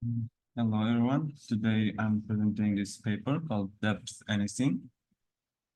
Hello, everyone. Today I'm presenting this paper called Depth Anything,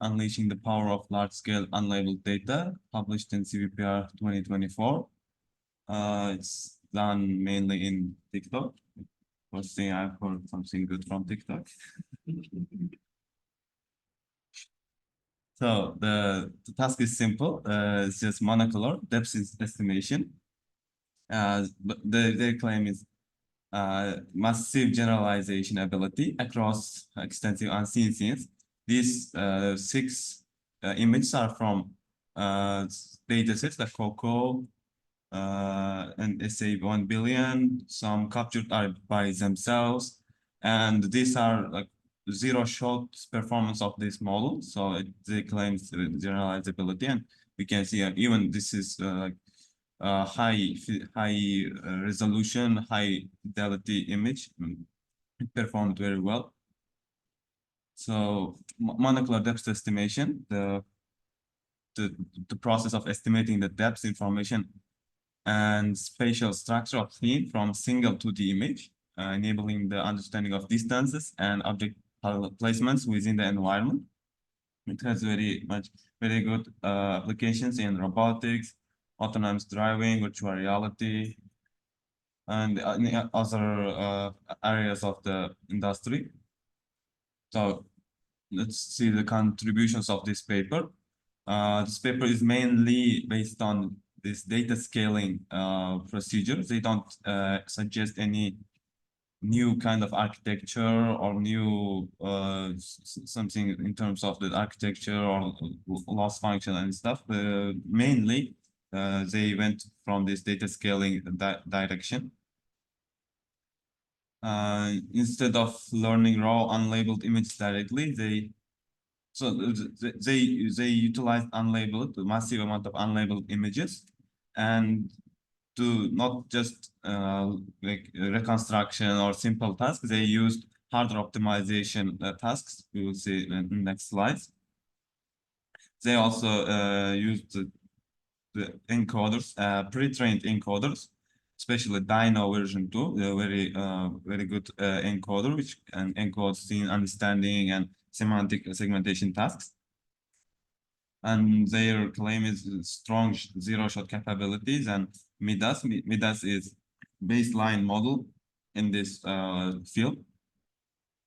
Unleashing the Power of Large-Scale Unlabeled Data, published in CVPR 2024. It's done mainly in TikTok. First thing I've heard something good from TikTok. So the task is simple. It's just monocular depth estimation. But their claim is massive generalization ability across extensive unseen scenes. These six images are from data sets like COCO and SA 1 billion. Some captured are by themselves. And these are like zero shot performance of this model. So they claim generalizability. And we can see even this is high resolution, high fidelity image. It performed very well. So monocular depth estimation, the process of estimating the depth information and spatial structure of scene from single 2D image, enabling the understanding of distances and object placements within the environment. It has very good applications in robotics, autonomous driving, virtual reality, and other areas of the industry. So let's see the contributions of this paper. This paper is mainly based on this data scaling procedure. They don't suggest any new kind of architecture or new something in terms of the architecture or loss function and stuff. Mainly, they went from this data scaling direction. Instead of learning raw unlabeled images directly, they utilize unlabeled, a massive amount of unlabeled images, and to not just like reconstruction or simple tasks, they used hardware optimization tasks. We will see in the next slides. They also used the encoders, pre-trained encoders, especially Dino version 2, very good encoder, which can encode scene understanding and semantic segmentation tasks. And their claim is strong zero-shot capabilities and Midas. Midas is baseline model in this field,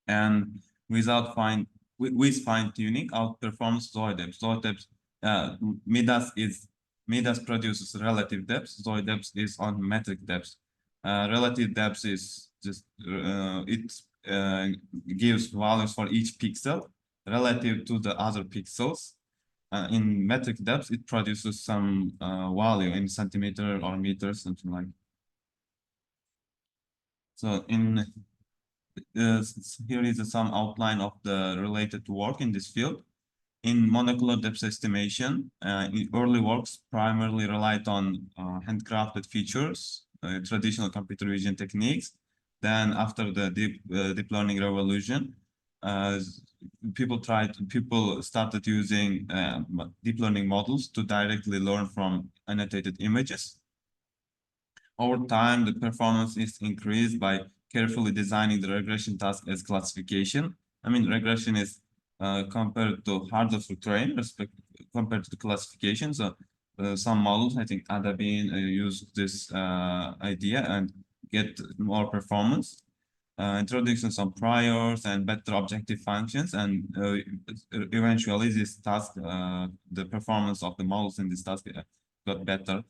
and with fine-tuning outperforms Zoideps. Midas produces relative depth. Zoideps is on metric depth. Relative depth is just it gives values for each pixel relative to the other pixels. In metric depth, it produces some value in centimeter or meters, something like. So here is some outline of the related work in this field. In monocular depth estimation, early works primarily relied on handcrafted features, traditional computer vision techniques. Then after the deep learning revolution, people started using deep learning models to directly learn from annotated images. Over time, the performance is increased by carefully designing the regression task as classification. I mean, regression is compared to harder to train compared to the classification. So some models, I think Adabin use this idea and get more performance. Introducing some priors and better objective functions, and eventually this task, the performance of the models in this task got better.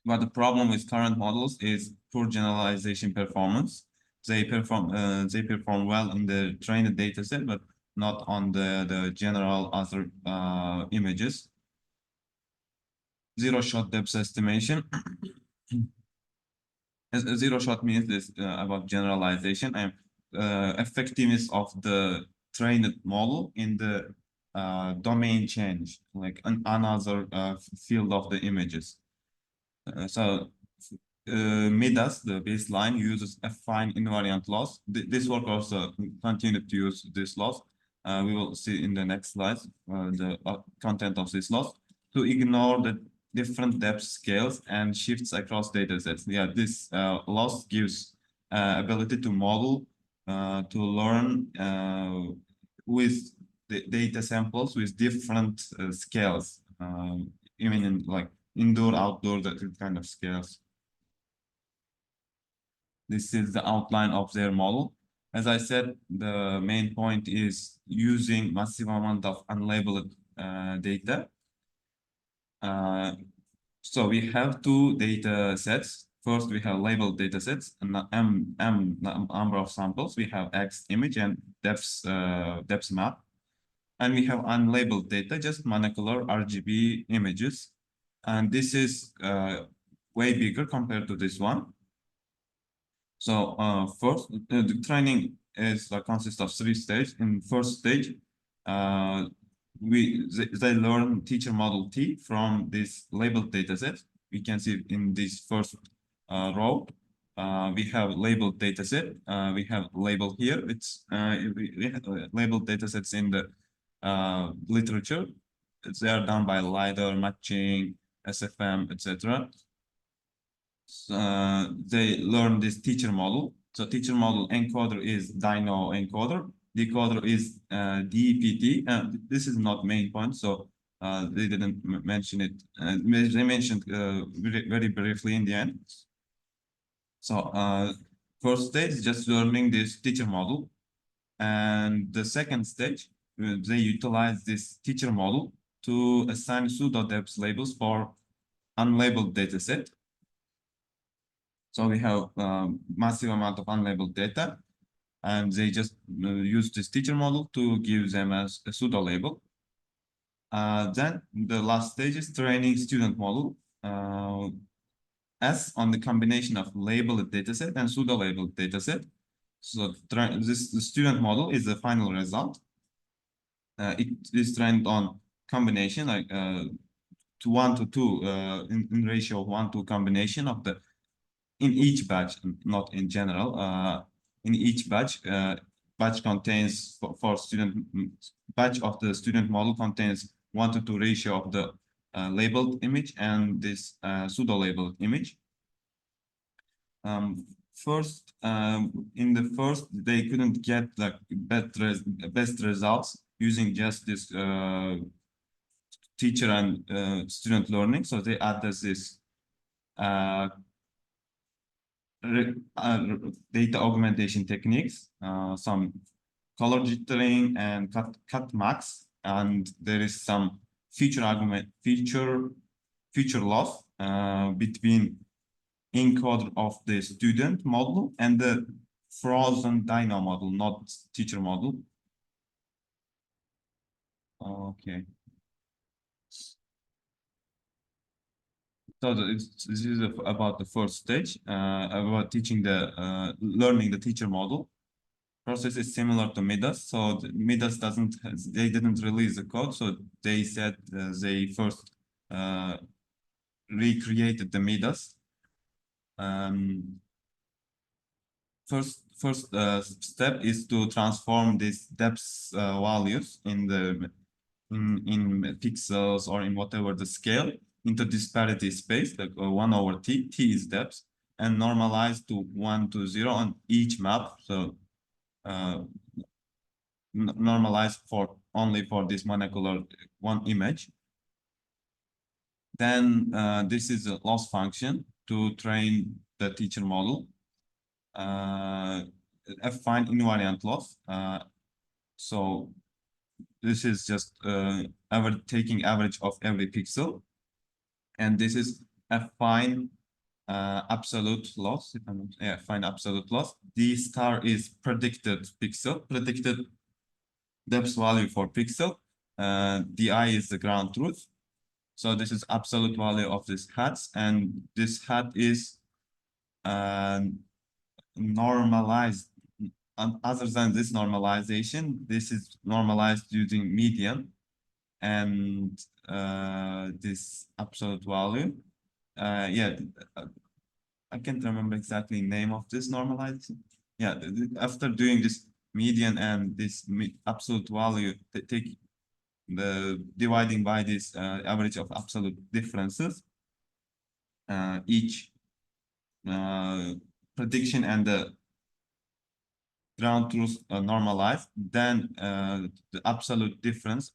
But the problem with current models is poor generalization performance. They perform well in the trained data set, but not on the general other images. Zero-shot depth estimation. Zero-shot means this about generalization and effectiveness of the trained model in the domain change, like another field of the images. So Midas, the baseline, uses affine invariant loss. This work also continued to use this loss. We will see in the next slide the content of this loss to ignore the different depth scales and shifts across data sets. Yeah, this loss gives ability to model, to learn with the data samples with different scales, even in like indoor, outdoor, that kind of scales. This is the outline of their model. As I said, the main point is using massive amount of unlabeled data. So we have two data sets. First, we have labeled data sets and m number of samples. We have X image and depth map. And we have unlabeled data, just monocular RGB images. And this is way bigger compared to this one. So first, the training is consists of 3 stages. In first stage, they learn teacher model T from this labeled data set. We can see in this first row, we have labeled data set. We have label here. It's we have labeled data sets in the literature. They are done by LiDAR, matching, SFM, etc. They learn this teacher model. So teacher model encoder is dyno encoder. Decoder is DPT. This is not main point, so they didn't mention it. They mentioned very briefly in the end. So first stage is just learning this teacher model. And the second stage, they utilize this teacher model to assign pseudo-depth labels for unlabeled data set. So we have massive amount of unlabeled data, and they just use this teacher model to give them as a pseudo label. Then the last stage is training student model as on the combination of labeled dataset and pseudo labeled dataset. So the student model is the final result. It is trained on combination like to 1 to 2 in ratio of 1 to combination of the in each batch, not in general. In each batch, batch contains for student batch of the student model contains 1 to 2 ratio of the labeled image and this pseudo labeled image. First, in the first, they couldn't get like best results using just this teacher and student learning. So they added this data augmentation techniques, some color jittering and cut max, and there is some feature loss between encoder of the student model and the frozen dyno model, not teacher model. Okay. So this is about the first stage, about teaching the learning the teacher model. Process is similar to Midas. So Midas they didn't release the code. So they said they first recreated the Midas. First step is to transform these depth values in pixels or in whatever the scale into disparity space, like 1 over t. T is depth, and normalize to 1 to 0 on each map. So normalize for only for this monocular one image. Then this is a loss function to train the teacher model. Affine invariant loss. So this is just taking average of every pixel, and this is affine absolute loss. Affine absolute loss. D star is predicted pixel, predicted depth value for pixel. Di is the ground truth. So this is absolute value of this hats, and this hat is normalized. Other than this normalization, this is normalized using median and this absolute value. Yeah, I can't remember exactly name of this normalization. Yeah, after doing this median and this absolute value, they take the dividing by this average of absolute differences. Each prediction and the ground truth normalized, then the absolute difference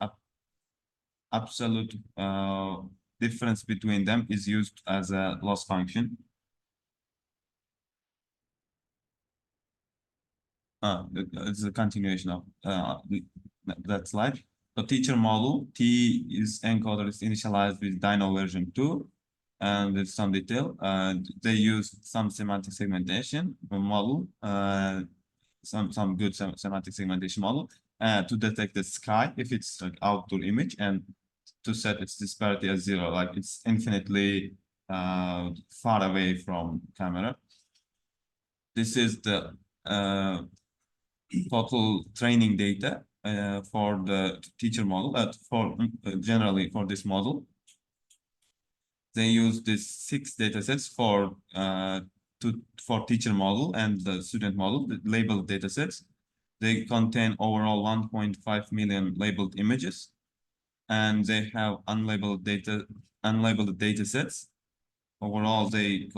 between them is used as a loss function. It's a continuation of that slide. The teacher model T is encoder is initialized with Dino version 2, and with some detail. They use some semantic segmentation model, some good semantic segmentation model to detect the sky if it's like outdoor image, and to set its disparity as 0, like it's infinitely far away from camera. This is the total training data for the teacher model. For generally for this model, they use these 6 datasets for teacher model and the student model, the labeled datasets. They contain overall 1.5 million labeled images, and they have unlabeled datasets. Overall, they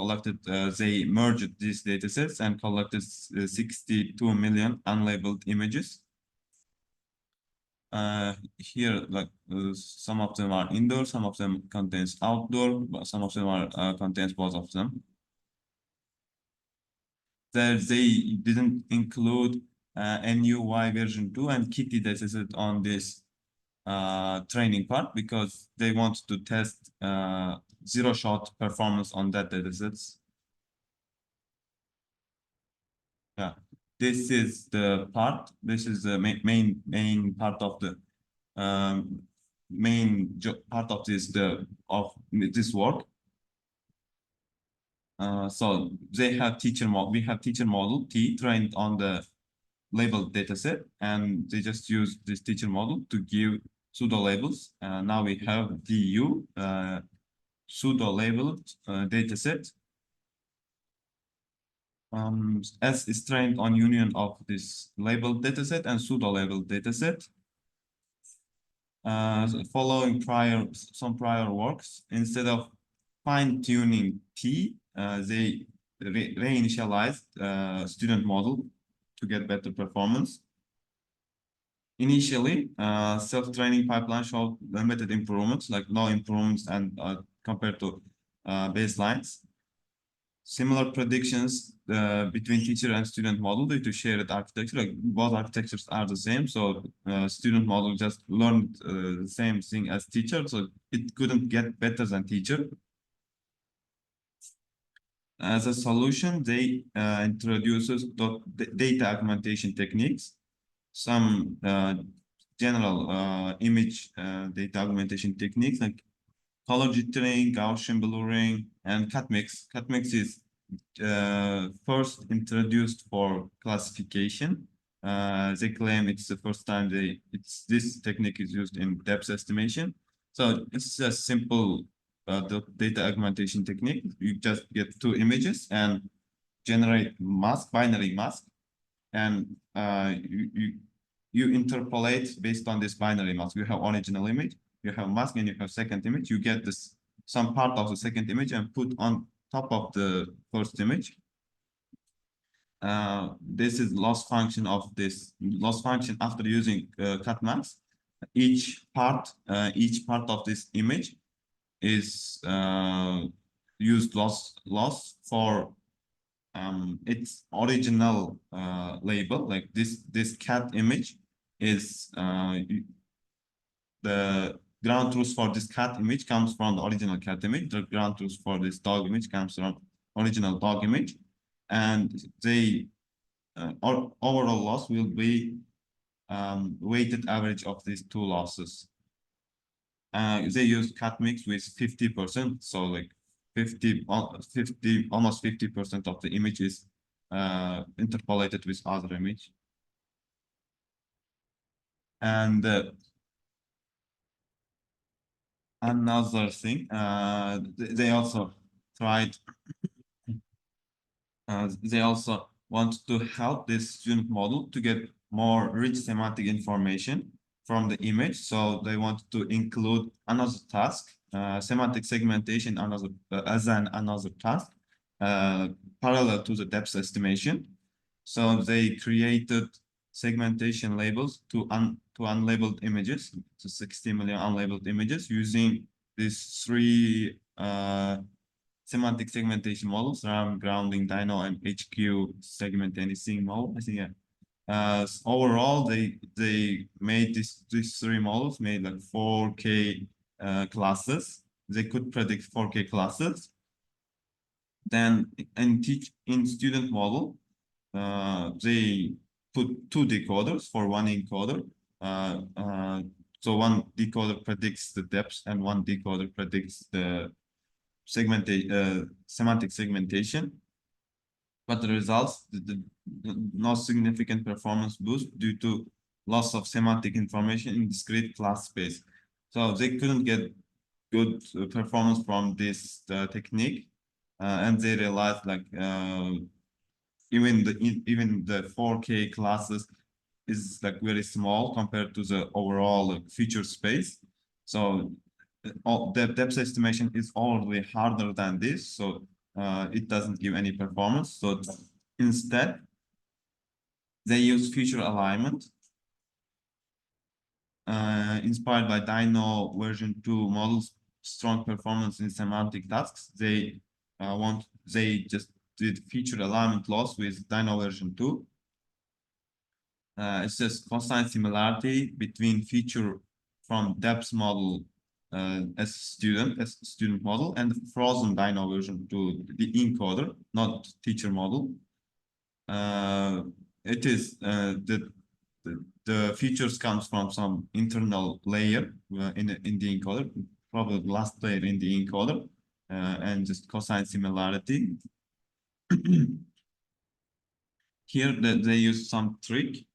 merged these datasets and collected 62 million unlabeled images. Here, like some of them are indoor, some of them contains outdoor, but some of them are contains both of them. There, they didn't include NUY version 2 and Kitty dataset on this training part because they want to test zero-shot performance on that datasets. Yeah, this is the part. This is the main part of the part of this work. So they have teacher model. We have teacher model T trained on the labeled dataset, and they just use this teacher model to give pseudo labels. Now we have DU pseudo labeled dataset. S is trained on union of this labeled dataset and pseudo labeled dataset. Following some prior works, instead of fine-tuning T, they reinitialized student model to get better performance. Initially, self-training pipeline showed limited improvements, like no improvements and compared to baselines. Similar predictions between teacher and student model due to shared architecture. Like both architectures are the same, so student model just learned the same thing as teacher, so it couldn't get better than teacher. As a solution, they introduces data augmentation techniques, some general image data augmentation techniques like color jittering, Gaussian blurring, and cut mix. Cut mix is first introduced for classification. They claim it's the first time this technique is used in depth estimation. So it's a simple data augmentation technique. You just get 2 images and generate binary mask, and you interpolate based on this binary mask. You have original image, you have mask, and you have second image. You get some part of the second image and put on top of the first image. This is loss function of this loss function after using cut mask. Each part of this image is used loss for its original label. Like this cat image is the ground truth for this cat image comes from the original cat image. The ground truth for this dog image comes from original dog image, and they overall loss will be weighted average of these 2 losses. They use cat mix with 50%, so like almost 50% of the image is interpolated with other image. And another thing, they also tried, they also want to help this student model to get more rich semantic information from the image. So they want to include another task, semantic segmentation as another task, parallel to the depth estimation. So they created segmentation labels to unlabeled images, so 60 million unlabeled images using these three semantic segmentation models: RAM, grounding, Dino, and HQ segment anything model. I think, yeah. Overall, they made these three models made like 4K classes. They could predict 4K classes. Then in student model, they put two decoders for one encoder. So one decoder predicts the depth and one decoder predicts the semantic segmentation. But the results, no significant performance boost due to loss of semantic information in discrete class space. So they couldn't get good performance from this technique, and they realized like even the 4K classes is like very small compared to the overall feature space. So all the depth estimation is already harder than this, so it doesn't give any performance. So instead, they use feature alignment inspired by Dino version 2 models, strong performance in semantic tasks. They just did feature alignment loss with Dino version 2. It's just constant similarity between feature from depth model as student model and frozen Dino version 2, the encoder, not teacher model. It is the features comes from some internal layer in the encoder, probably the last layer in the encoder, and just cosine similarity. Here they use some trick.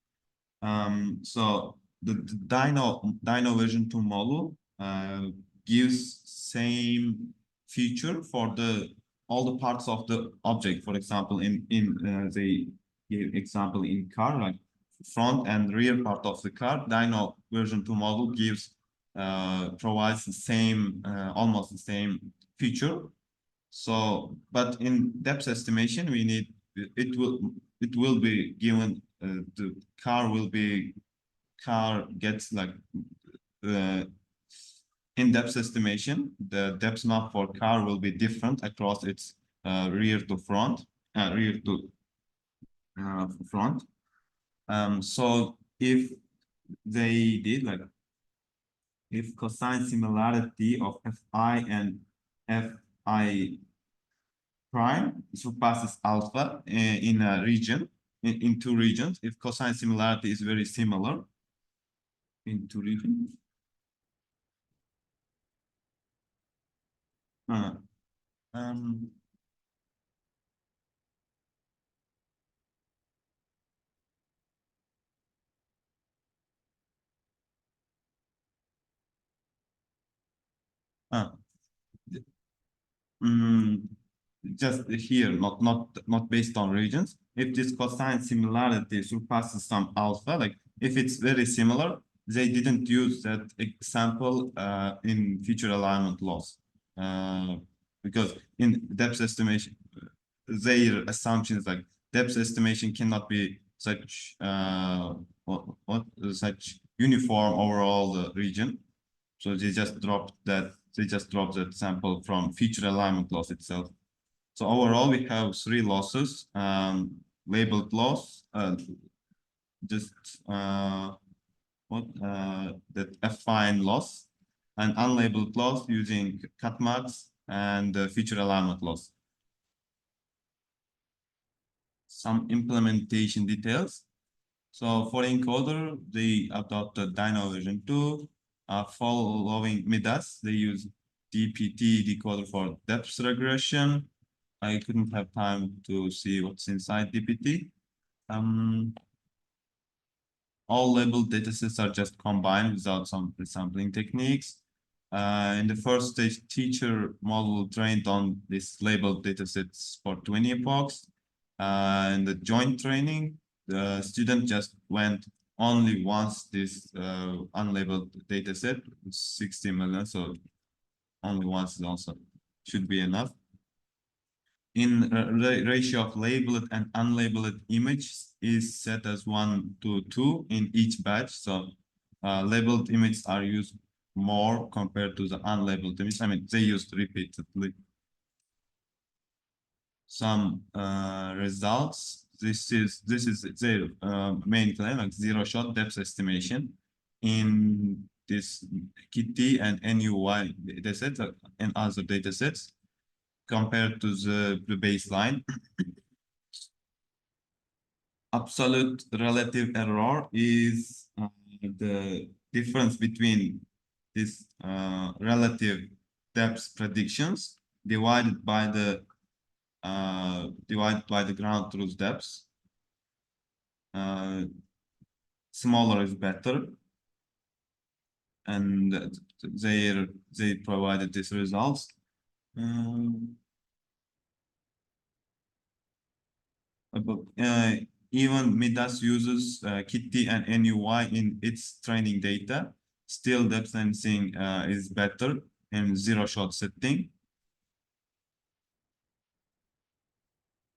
So the Dino version 2 model gives same feature for all the parts of the object. For example, they give example in car, like front and rear part of the car. Dino version 2 model provides the same almost the same feature. So, but in depth estimation, we need it will be given the car gets like in depth estimation, the depth map for car will be different across its rear to front, rear to front. So if they did like if cosine similarity of fi and fi prime surpasses alpha in a region, in two regions, if cosine similarity is very similar in two regions. Uh, um, uh, mm, just here, not based on regions. If this cosine similarity surpasses some alpha, like if it's very similar, they didn't use that example in feature alignment loss, because in depth estimation, their assumptions like depth estimation cannot be such such uniform overall the region. So they just dropped that. They just dropped that sample from feature alignment loss itself. So overall, we have three losses: labeled loss, just that affine loss, and unlabeled loss using cut marks, and feature alignment loss. Some implementation details. So for encoder, they adopted Dino version 2. Following Midas, they use DPT decoder for depth regression. I couldn't have time to see what's inside DPT. All labeled datasets are just combined without some sampling techniques. In the first stage, teacher model trained on these labeled datasets for 20 epochs. In the joint training, the student just went only once this unlabeled dataset, 60 million, so only once is also should be enough. in ratio of labeled and unlabeled image is set as 1 to 2 in each batch. So labeled images are used more compared to the unlabeled image. I mean, they used repeatedly. Some results. This is their main claim, like zero-shot depth estimation in this Kitty and NUY datasets and other datasets compared to the baseline. Absolute relative error is the difference between this relative depth predictions divided by the ground truth depths. Smaller is better, and they provided these results. Even Midas uses Kitty and NUY in its training data. Still, depth sensing is better in zero-shot setting.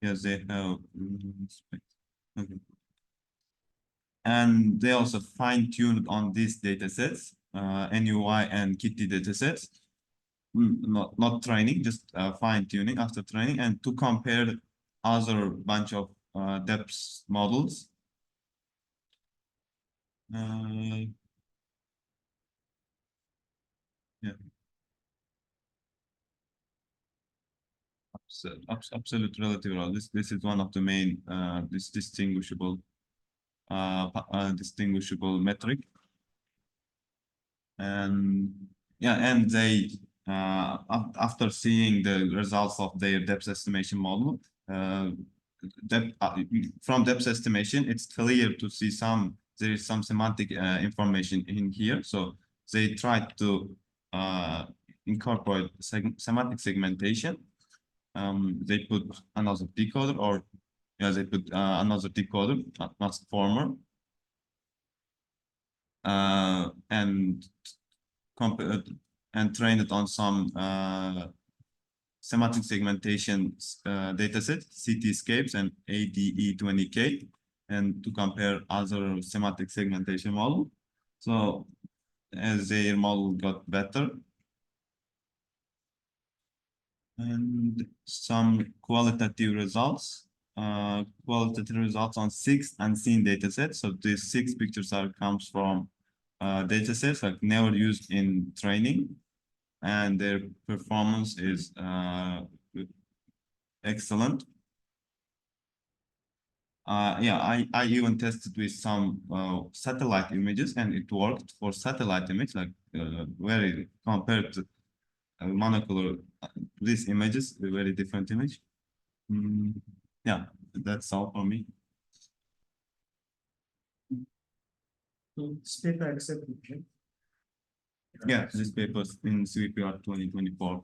Yes, they have. Okay. And they also fine-tuned on these datasets, NUY and Kitty datasets. Not training, just fine-tuning after training, and to compare other bunch of depth models. Yeah. Absolute relative error. This is one of the main distinguishable metric. And yeah, and they after seeing the results of their depth estimation model, from depth estimation, it's clear to see there is some semantic information in here. So they tried to incorporate semantic segmentation. They put another decoder, or yeah, they put another decoder, not former, and compared and trained it on some semantic segmentation dataset, Cityscapes and ADE20K, and to compare other semantic segmentation model. So as their model got better, and some qualitative results. Qualitative results on 6 unseen datasets. So these 6 pictures comes from datasets like never used in training, and their performance is excellent. Yeah, I even tested with some satellite images, and it worked for satellite image, like very compared to monocular. These images, a very different image. Yeah, that's all for me. This paper accepted. Yeah, this paper in CVPR 2024.